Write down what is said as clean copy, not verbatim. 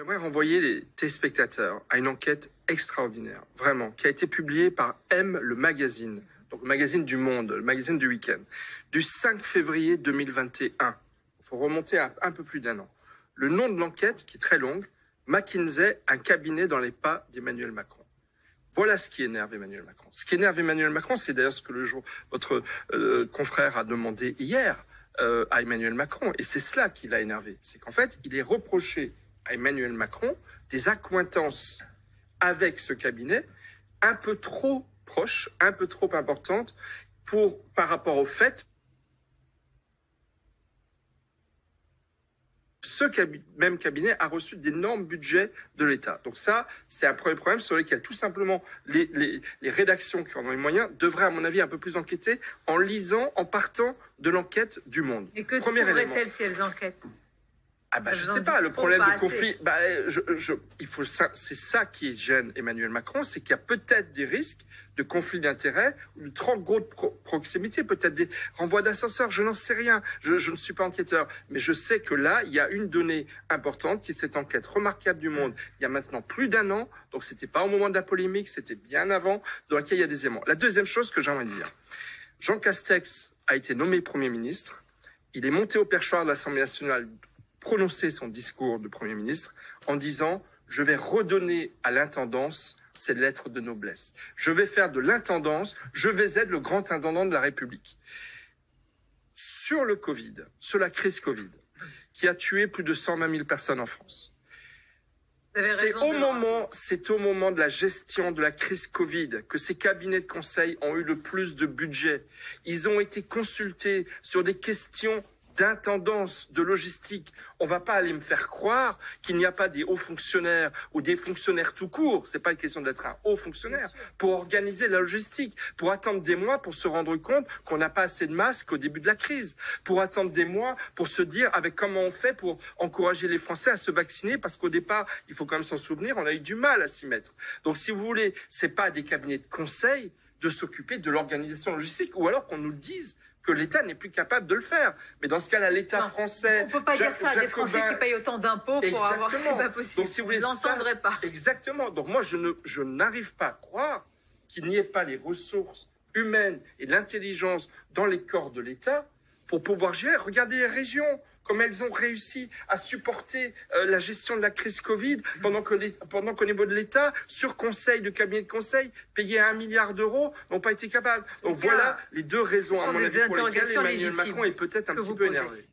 J'aimerais renvoyer les téléspectateurs à une enquête extraordinaire, vraiment, qui a été publiée par M, le magazine, donc le magazine du Monde, le magazine du week-end, du 5 février 2021. Il faut remonter à un peu plus d'un an. Le nom de l'enquête, qui est très longue, McKinsey, un cabinet dans les pas d'Emmanuel Macron. Voilà ce qui énerve Emmanuel Macron. Ce qui énerve Emmanuel Macron, c'est d'ailleurs ce que votre confrère a demandé hier à Emmanuel Macron. Et c'est cela qui l'a énervé. C'est qu'en fait, il est reproché à Emmanuel Macron des accointances avec ce cabinet un peu trop proches, un peu trop importantes par rapport au fait ce même cabinet a reçu d'énormes budgets de l'État. Donc ça, c'est un premier problème sur lequel tout simplement les rédactions qui en ont les moyens devraient, à mon avis, un peu plus enquêter en lisant, en partant de l'enquête du Monde. Et que trouveraient-elles si elles enquêtent? Ah bah je sais pas, le problème de conflit, c'est ça qui gêne Emmanuel Macron, c'est qu'il y a peut-être des risques de conflit d'intérêts, ou de trop grosse proximité, peut-être des renvois d'ascenseurs, je n'en sais rien, je ne suis pas enquêteur, mais je sais que là, il y a une donnée importante qui est cette enquête remarquable du Monde, il y a maintenant plus d'un an, donc c'était pas au moment de la polémique, c'était bien avant, dans laquelle il y a des éléments. La deuxième chose que j'aimerais dire, Jean Castex a été nommé Premier ministre, il est monté au perchoir de l'Assemblée nationale prononcer son discours de Premier ministre en disant « Je vais redonner à l'intendance ses lettres de noblesse. Je vais faire de l'intendance, je vais être le grand intendant de la République. » Sur le Covid, sur la crise Covid, qui a tué plus de 120 000 personnes en France, c'est au moment de la gestion de la crise Covid que ces cabinets de conseil ont eu le plus de budget. Ils ont été consultés sur des questions d'intendance, de logistique. On va pas aller me faire croire qu'il n'y a pas des hauts fonctionnaires ou des fonctionnaires tout court. C'est pas une question d'être un haut fonctionnaire pour organiser la logistique, pour attendre des mois pour se rendre compte qu'on n'a pas assez de masques au début de la crise, pour attendre des mois pour se dire avec comment on fait pour encourager les Français à se vacciner parce qu'au départ, il faut quand même s'en souvenir, on a eu du mal à s'y mettre. Donc si vous voulez, c'est pas des cabinets de conseil de s'occuper de l'organisation logistique ou alors qu'on nous le dise que l'État n'est plus capable de le faire. Mais dans ce cas-là, l'État français... On ne peut pas dire ça à des Français qui payent autant d'impôts pour avoir... C'est pas possible. Donc, si vous voulez, je l'entendrai pas. Exactement. Donc moi, je n'arrive pas à croire qu'il n'y ait pas les ressources humaines et l'intelligence dans les corps de l'État pour pouvoir gérer. Regardez les régions, comme elles ont réussi à supporter la gestion de la crise Covid, pendant qu'au niveau de l'État, sur conseil de cabinet de conseil, payés à 1 milliard d'euros, n'ont pas été capables. Donc voilà les deux raisons, à mon avis, pour lesquelles Emmanuel Macron est peut-être un petit peu énervé.